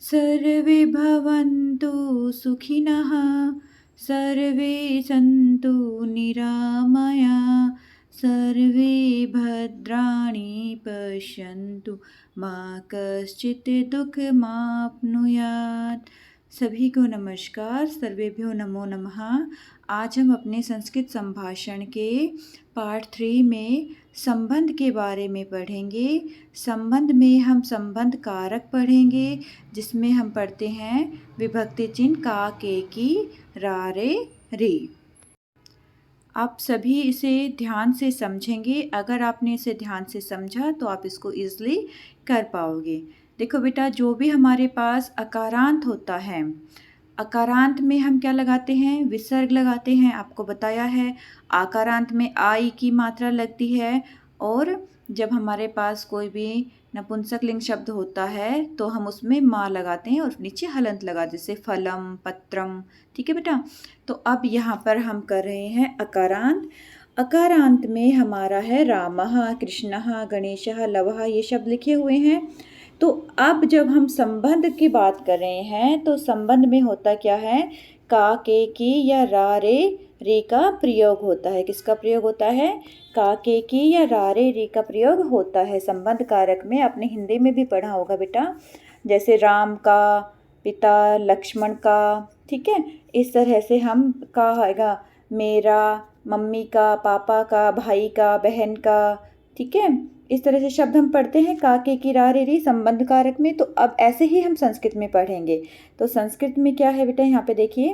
सर्वे भवन्तु सुखिनः, सर्वे सन्तु निरामया, सर्वे भद्राणि पश्यन्तु, मा कश्चित् दुःखमाप्नुयात्। सभी को नमस्कार, सर्वेभ्यो नमो नमः। आज हम अपने संस्कृत संभाषण के पार्ट 3 में संबंध के बारे में पढ़ेंगे। संबंध में हम संबंध कारक पढ़ेंगे, जिसमें हम पढ़ते हैं विभक्ति चिन्ह का, के, की, रा, रे, री। आप सभी इसे ध्यान से समझेंगे। अगर आपने इसे ध्यान से समझा तो आप इसको ईजिली कर पाओगे। देखो बेटा, जो भी हमारे पास अकारांत होता है, अकारांत में हम क्या लगाते हैं? विसर्ग लगाते हैं। आपको बताया है, आकारांत में आई की मात्रा लगती है, और जब हमारे पास कोई भी नपुंसक लिंग शब्द होता है तो हम उसमें माँ लगाते हैं और नीचे हलंत लगा, जैसे फलम, पत्रम। ठीक है बेटा। तो अब यहाँ पर हम कर रहे हैं अकारांत। अकारांत में हमारा है रामः, कृष्णः, गणेशः, लवः, ये शब्द लिखे हुए हैं। तो अब जब हम संबंध की बात कर रहे हैं तो संबंध में होता क्या है? का, के, की या रा, रे का प्रयोग होता है। किसका प्रयोग होता है? का, के, की या रा, रे का प्रयोग होता है संबंध कारक में। आपने हिंदी में भी पढ़ा होगा बेटा, जैसे राम का, पिता, लक्ष्मण का। ठीक है, इस तरह से हम का आएगा मेरा, मम्मी का, पापा का, भाई का, बहन का। ठीक है, इस तरह से शब्द हम पढ़ते हैं का, के, की, रा, रे संबंध कारक में। तो अब ऐसे ही हम संस्कृत में पढ़ेंगे। तो संस्कृत में क्या है बेटा, यहाँ पे देखिए,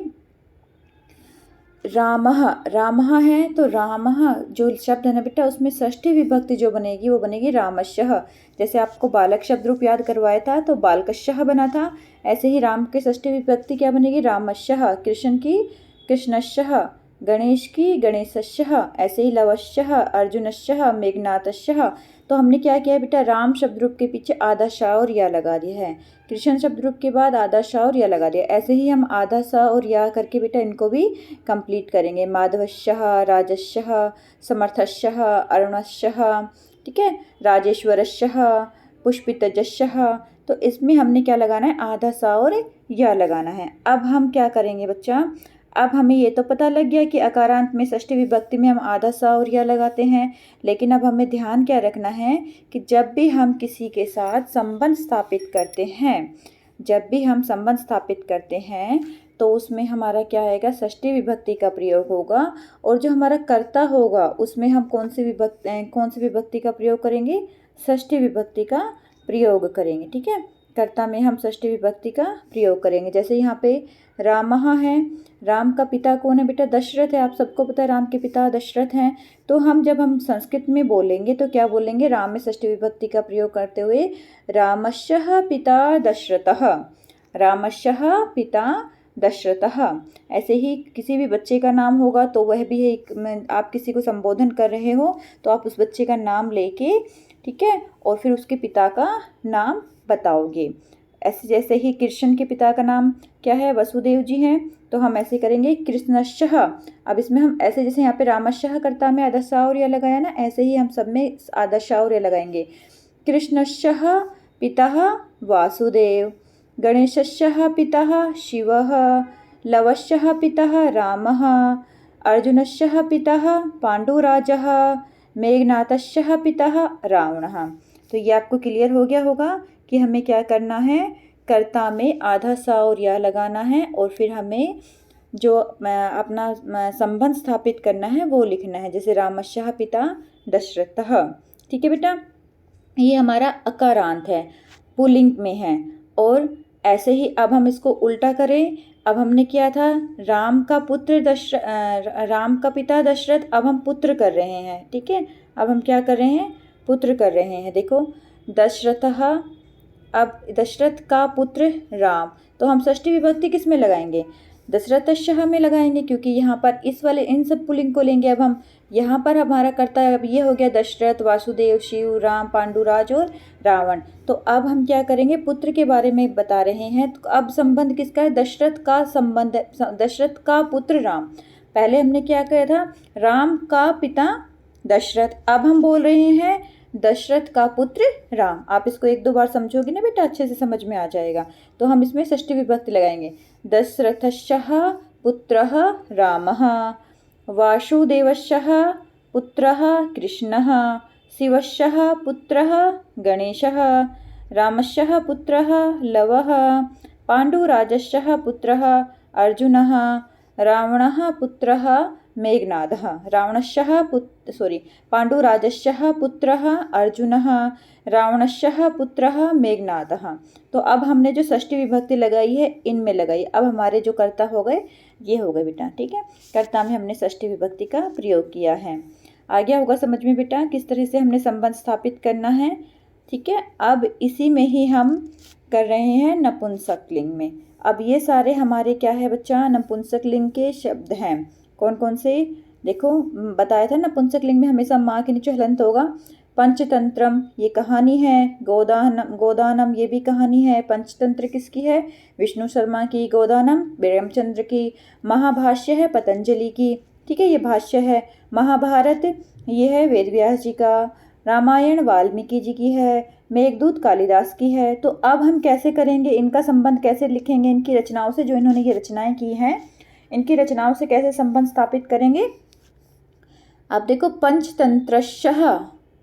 रामः, रामः है तो रामः जो शब्द है ना बेटा, उसमें षष्ठी विभक्ति जो बनेगी वो बनेगी रामशः। जैसे आपको बालक शब्द रूप याद करवाया था तो बालकशः बना था, ऐसे ही राम के षष्ठी विभक्ति क्या बनेगी? रामशः। कृष्ण की कृष्णशः, गणेश की गणेशशः, ऐसे ही लवशः, अर्जुनशः, मेघनाथशः। तो हमने क्या किया बेटा, राम शब्द रूप के पीछे आधा श और या लगा दिया है, कृष्ण शब्द रूप के बाद आधा श और या लगा दिया। ऐसे ही हम आधा स और या करके बेटा इनको भी कंप्लीट करेंगे। माधवशः, राजशः, समर्थशः, अरुणशः, ठीक है, राजेश्वरशः, पुष्पितजशः। तो इसमें हमने क्या लगाना है? आधा सा और या लगाना है। अब हम क्या करेंगे बच्चा, अब हमें ये तो पता लग गया कि अकारांत में षष्ठी विभक्ति में हम आधा सा और या लगाते हैं, लेकिन अब हमें ध्यान क्या रखना है कि जब भी हम किसी के साथ संबंध स्थापित करते हैं, जब भी हम संबंध स्थापित करते हैं तो उसमें हमारा क्या आएगा? षष्ठी विभक्ति का प्रयोग होगा। और जो हमारा कर्ता होगा उसमें हम कौन सी विभक्ति का प्रयोग करेंगे? षष्ठी विभक्ति का प्रयोग करेंगे। ठीक है, कर्ता में हम षष्ठी विभक्ति का प्रयोग करेंगे। जैसे यहाँ पे रामः है, राम का पिता कौन है बेटा? दशरथ है। आप सबको पता है राम के पिता दशरथ हैं। तो जब हम संस्कृत में बोलेंगे तो क्या बोलेंगे? राम में षष्ठी विभक्ति का प्रयोग करते हुए रामस्य पिता दशरथः, रामस्य पिता दशरथः। ऐसे ही किसी भी बच्चे का नाम होगा तो वह भी एक, आप किसी को संबोधन कर रहे हो तो आप उस बच्चे का नाम लेके, ठीक है, और फिर उसके पिता का नाम बताओगे। ऐसे जैसे ही कृष्ण के पिता का नाम क्या है? वसुदेव जी हैं, तो हम ऐसे करेंगे कृष्णशः। अब इसमें हम ऐसे, जैसे यहाँ पे रामशः कर्ता में आधा सा और या लगाया ना, ऐसे ही हम सब में आधा सा और या लगाएंगे। कृष्णशः पिता वासुदेव, गणेशस्य पिता शिवः, लवस्य पिता रामः, अर्जुनस्य पिता पांडुराजः, मेघनाथस्य पिता रावणः। तो ये आपको क्लियर हो गया होगा कि हमें क्या करना है? कर्ता में आधा सा और या लगाना है, और फिर हमें जो अपना संबंध स्थापित करना है वो लिखना है, जैसे रामस्य पिता दशरथः। ठीक है बेटा, ये हमारा अकारांत है, पुल्लिंग में है। और ऐसे ही अब हम इसको उल्टा करें। अब हमने किया था राम का राम का पिता दशरथ, अब हम पुत्र कर रहे हैं। ठीक है, अब हम क्या कर रहे हैं? पुत्र कर रहे हैं। देखो, दशरथः, अब दशरथ का पुत्र राम, तो हम षष्ठी विभक्ति किस में लगाएंगे? दशरथस्य में लगाएंगे, क्योंकि यहाँ पर इस वाले इन सब पुल्लिंग को लेंगे। अब हम यहाँ पर हमारा कर्ता अब ये हो गया दशरथ, वासुदेव, शिव, राम, पांडुराज और रावण। तो अब हम क्या करेंगे? पुत्र के बारे में बता रहे हैं। तो अब संबंध किसका है? दशरथ का संबंध, दशरथ का पुत्र राम। पहले हमने क्या किया था? राम का पिता दशरथ। अब हम बोल रहे हैं दशरथ का पुत्र राम। आप इसको एक दो बार समझोगे ना बेटा, अच्छे से समझ में आ जाएगा। तो हम इसमें षष्ठी विभक्ति लगाएंगे। दशरथश्च पुत्रः रामः, वासुदेवस्य पुत्रः कृष्णः, शिवस्य पुत्रः गणेशः, रामस्य पुत्रः लवः, पाण्डुराजस्य पुत्रः अर्जुनः, रावणः पुत्रः मेघनादः। पाण्डुराजस्य पुत्रः अर्जुनः, रावणस्य पुत्रः मेघनादः। तो अब हमने जो षष्ठी विभक्ति लगाई है इनमें लगाई। अब हमारे जो कर्ता हो गए ये हो गए बेटा, ठीक है। कर्ता में हमने षष्ठी विभक्ति का प्रयोग किया है। आ गया होगा समझ में बेटा किस तरह से हमने संबंध स्थापित करना है, ठीक है। अब इसी में ही हम कर रहे हैं नपुंसक लिंग में। अब ये सारे हमारे क्या है बच्चा, नपुंसक लिंग के शब्द हैं। कौन कौन से देखो, बताया था नपुंसक लिंग में हमेशा माँ के नीचे हलंत होगा। पंचतंत्रम ये कहानी है, गोदानम ये भी कहानी है। पंचतंत्र किसकी है, विष्णु शर्मा की। गोदानम प्रेमचंद्र की। महाभाष्य है पतंजलि की, ठीक है, ये भाष्य है। महाभारत ये है वेद व्यास जी का। रामायण वाल्मीकि जी की है। मेघदूत कालिदास की है। तो अब हम कैसे करेंगे, इनका संबंध कैसे लिखेंगे, इनकी रचनाओं से, जो इन्होंने ये रचनाएं की हैं इनकी रचनाओं से कैसे संबंध स्थापित करेंगे। अब देखो पंचतंत्रशः,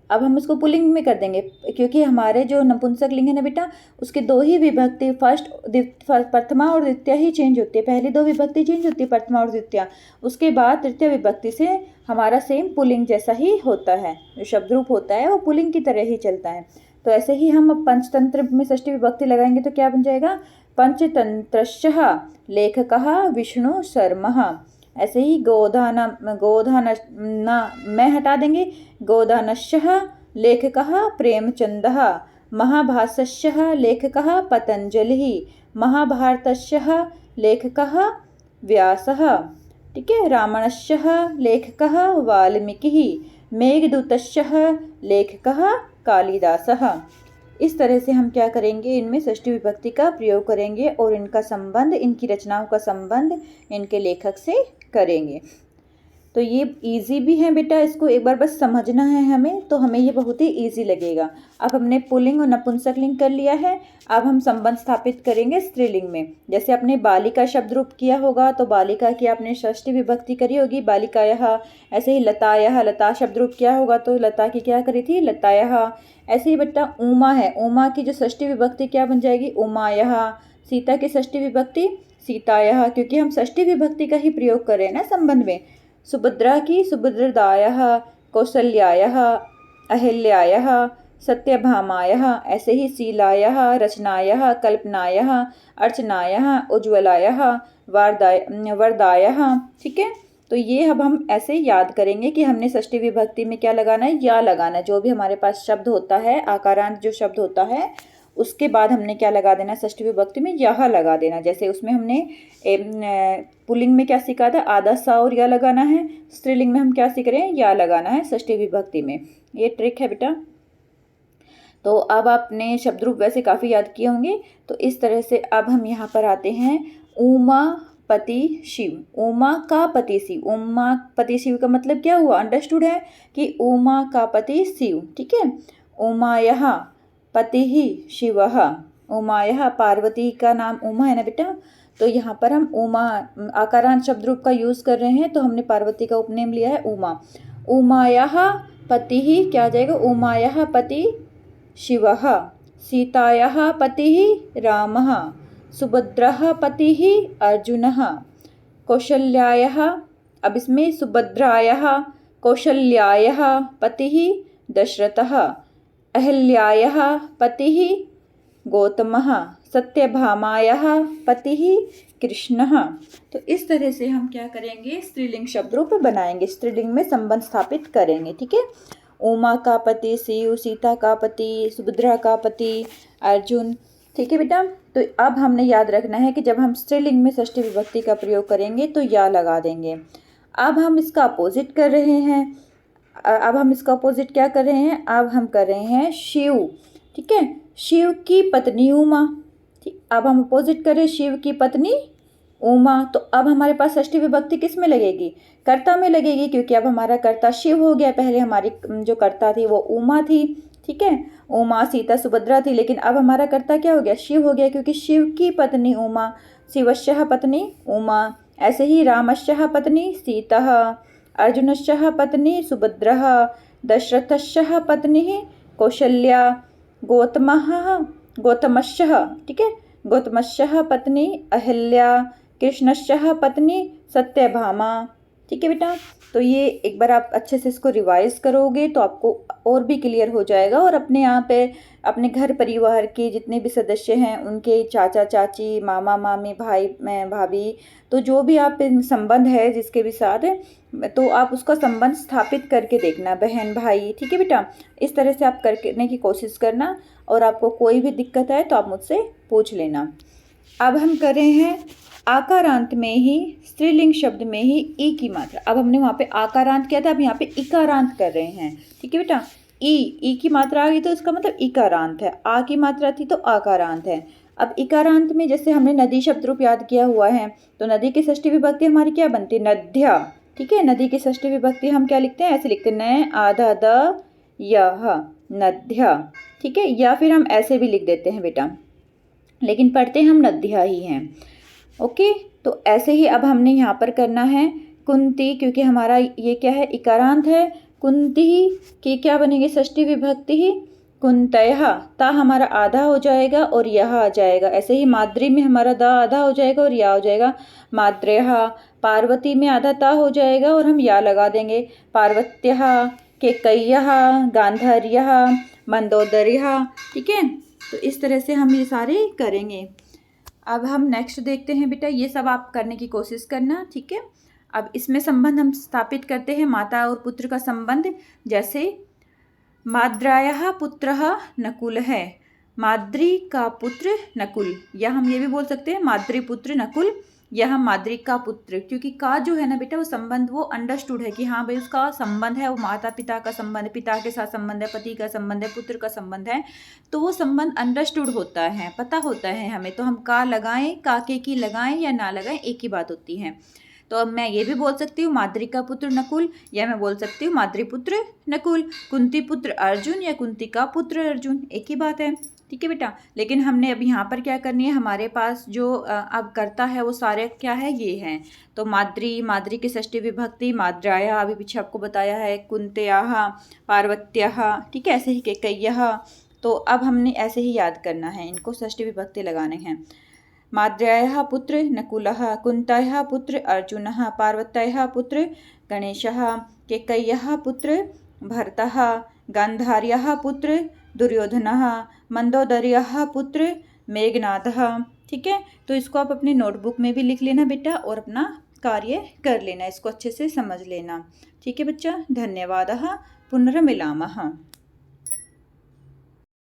अब हम उसको पुल्लिंग में कर देंगे क्योंकि हमारे जो नपुंसक लिंग है ना बेटा उसके दो ही विभक्ति प्रथमा और द्वितीय ही चेंज होती है। पहली दो विभक्ति चेंज होती है प्रथमा और द्वितीय, उसके बाद तृतीय विभक्ति से हमारा सेम पुल्लिंग जैसा ही होता है। जो शब्द रूप होता है वो पुल्लिंग की तरह ही चलता है। तो ऐसे ही हम अब पंचतंत्र में षष्ठी विभक्ति लगाएंगे तो क्या बन जाएगा, पंचतंत्रशः लेखकः विष्णु शर्मः। ऐसे ही गोधान मैं हटा देंगे। गोदानश्यः लेखकः प्रेमचंदः, महाभाष्यस्य लेखकः पतंजलिः, महाभारतस्य लेखकः व्यासः, ठीक है। रामायणस्य लेखकः वाल्मीकिः, मेघदूतस्य लेखकः कालिदासः। इस तरह से हम क्या करेंगे, इनमें षष्ठी विभक्ति का प्रयोग करेंगे और इनका संबंध, इनकी रचनाओं का संबंध इनके लेखक से करेंगे। तो ये इजी भी है बेटा, इसको एक बार बस समझना है हमें, तो हमें ये बहुत ही इजी लगेगा। अब हमने पुल्लिंग और नपुंसक लिंग कर लिया है। अब हम संबंध स्थापित करेंगे स्त्रीलिंग में। जैसे आपने बालिका शब्द रूप किया होगा तो बालिका की आपने षष्ठी विभक्ति करी होगी बालिकायः। ऐसे ही लतायः, लता शब्द रूप किया होगा तो लता की क्या करी थी, लतायः। ऐसे ही बेटा उमा है, उमा की जो षष्ठी विभक्ति क्या बन जाएगी, उमायः। सीता की षष्ठी विभक्ति सीतायः, क्योंकि हम षष्ठी विभक्ति का ही प्रयोग कर रहे हैं ना संबंध में। सुभद्रा की सुभद्रदायः, कौसल्यायः, अहिल्यायः, सत्यभामायः। ऐसे ही शीलायः, रचनायः, कल्पनायः, अर्चनायः, उज्ज्वलायः, वरदायः, ठीक है। तो ये अब हम ऐसे याद करेंगे कि हमने षष्ठी विभक्ति में क्या लगाना है, या लगाना है। जो भी हमारे पास शब्द होता है, आकारांत जो शब्द होता है, उसके बाद हमने क्या लगा देना, षष्ठी विभक्ति में यह लगा देना। जैसे उसमें हमने पुल्लिंग में क्या सीखा था, आधा सा और या लगाना है। स्त्रीलिंग में हम क्या सीख रहे हैं, या लगाना है षष्ठी विभक्ति में। ये ट्रिक है बेटा। तो अब आपने शब्द रूप वैसे काफ़ी याद किए होंगे। तो इस तरह से अब हम यहाँ पर आते हैं उमा पति शिव। उमा का पति शिव, उमा पति शिव का मतलब क्या हुआ, अंडरस्टूड है कि उमा का पति शिव, ठीक है। उमायः पति ही शिवः, उमायः पार्वती का नाम उमा है ना बेटा, तो यहाँ पर हम उमा आकारांत शब्द रूप का यूज़ कर रहे हैं, तो हमने पार्वती का उपनेम लिया है उमा। उमायः पति ही क्या आ जाएगा, उमायः पति शिवः, सीतायाः पतिः रामः, सुभद्रः पतिः अर्जुनः, कौशल्यायाः, अब इसमें सुभद्रायाः कौशल्यायाः पतिः दशरथः, अहल्यायाः पतिः गौतमः, सत्यभामायाः पतिः कृष्णः। तो इस तरह से हम क्या करेंगे, स्त्रीलिंग शब्द रूप बनाएंगे, स्त्रीलिंग में संबंध स्थापित करेंगे, ठीक है। उमा का पति शिव, सीता का पति, सुभद्रा का पति अर्जुन, ठीक है बेटा। तो अब हमने याद रखना है कि जब हम स्त्रीलिंग में षष्ठी विभक्ति का प्रयोग करेंगे तो या लगा देंगे। अब हम इसका अपोजिट कर रहे हैं। अब हम इसका अपोजिट क्या कर रहे हैं, अब हम कर रहे हैं शिव, ठीक है। शिव की पत्नी उमा, ठीक। अब हम अपोजिट करें शिव की पत्नी उमा, तो अब हमारे पास षष्ठी विभक्ति किस में लगेगी, कर्ता में लगेगी, क्योंकि अब हमारा कर्ता शिव हो गया। पहले हमारी जो कर्ता थी वो उमा थी, ठीक है। उमा सीता सुभद्रा थी, लेकिन अब हमारा कर्ता क्या हो गया, शिव हो गया, क्योंकि शिव की पत्नी उमा, शिवस्य पत्नी उमा। ऐसे ही रामस्य पत्नी सीता, अर्जुनस्य पत्नी सुभद्रा, दशरथस्य पत्नी कौशल्या, गौतमस्य, ठीक है, गौतमस्य पत्नी अहिल्या, कृष्णस्य पत्नी सत्यभामा। ठीक है बेटा, तो ये एक बार आप अच्छे से इसको रिवाइज करोगे तो आपको और भी क्लियर हो जाएगा। और अपने यहाँ पे अपने घर परिवार के जितने भी सदस्य हैं, उनके चाचा चाची, मामा मामी, भाई भाभी, तो जो भी आप संबंध है जिसके भी साथ, तो आप उसका संबंध स्थापित करके देखना, बहन भाई। ठीक है बेटा, इस तरह से आप करने की कोशिश करना, और आपको कोई भी दिक्कत आए तो आप मुझसे पूछ लेना। अब हम कर रहे हैं आकारांत में ही, स्त्रीलिंग शब्द में ही ई की मात्रा। अब हमने वहाँ पे आकारांत किया था, अब यहाँ पे इकारांत कर रहे हैं। ठीक है बेटा, ई की मात्रा आ गई तो इसका मतलब इकारांत है, आ की मात्रा थी तो आकारांत है। अब इकारांत में जैसे हमने नदी शब्द रूप याद किया हुआ है, तो नदी की षष्ठी विभक्ति हमारी क्या बनती है, नद्या। ठीक है, नदी की षष्ठी विभक्ति हम क्या लिखते हैं, ऐसे लिखते हैं, न आधा द यह, नद्या। ठीक है, या फिर हम ऐसे भी लिख देते हैं बेटा, लेकिन पढ़ते हम नद्या ही हैं। ओके, तो ऐसे ही अब हमने यहाँ पर करना है कुंती, क्योंकि हमारा ये क्या है, इकारांत है। कुंती की क्या बनेगी, षष्ठी विभक्ति ही, कुंतयः, ता हमारा आधा हो जाएगा और यह आ जाएगा। ऐसे ही माद्री में हमारा दा आधा हो जाएगा और या हो जाएगा, माद्रेयः। पार्वती में आधा ता हो जाएगा और हम या लगा देंगे, पार्वत्यः, केकय्यः, गांधार्यः, मंदोदर्यः। ठीक है, तो इस तरह से हम ये सारे करेंगे। अब हम नेक्स्ट देखते हैं बेटा, ये सब आप करने की कोशिश करना। ठीक है, अब इसमें संबंध हम स्थापित करते हैं, माता और पुत्र का संबंध। जैसे माद्रायाः पुत्रः नकुल है, माद्री का पुत्र नकुल, या हम ये भी बोल सकते हैं माद्री पुत्र नकुल, या हम माद्री का पुत्र, क्योंकि का जो है ना बेटा, वो संबंध वो अंडरस्टूड है कि हाँ भाई उसका संबंध है, वो माता पिता का संबंध, पिता के साथ संबंध है, पति का संबंध है, पुत्र का संबंध है, तो वो संबंध अंडरस्टूड होता है, पता होता है हमें। तो हम का लगाएं, काके की लगाएं या ना लगाएं, एक ही बात होती है। तो अब मैं ये भी बोल सकती हूँ माद्री का पुत्र नकुल, या मैं बोल सकती हूँ माद्री पुत्र नकुल, कुंती पुत्र अर्जुन या कुंती का पुत्र अर्जुन, एक ही बात है। ठीक है बेटा, लेकिन हमने अब यहाँ पर क्या करनी है, हमारे पास जो अब करता है वो सारे क्या है, ये हैं। तो माद्री की षष्ठी विभक्ति माद्राया, अभी पीछे आपको बताया है, कुंत्याः, पार्वत्याः। ठीक है, ऐसे ही केकय्यः। तो अब हमने ऐसे ही याद करना है, इनको षष्ठी विभक्ति लगाने हैं। माद्रायाः पुत्र नकुलः, कुन्त्याः पुत्र अर्जुनः, पार्वत्याः पुत्र गणेशः, केकय्यः पुत्र भरतः, गांधार्याः पुत्र दुर्योधनः, मंदोदर्याः पुत्र मेघनादः। ठीक है, तो इसको आप अपनी नोटबुक में भी लिख लेना बेटा, और अपना कार्य कर लेना, इसको अच्छे से समझ लेना। ठीक है बच्चा, धन्यवादः, पुनर्मिलामः।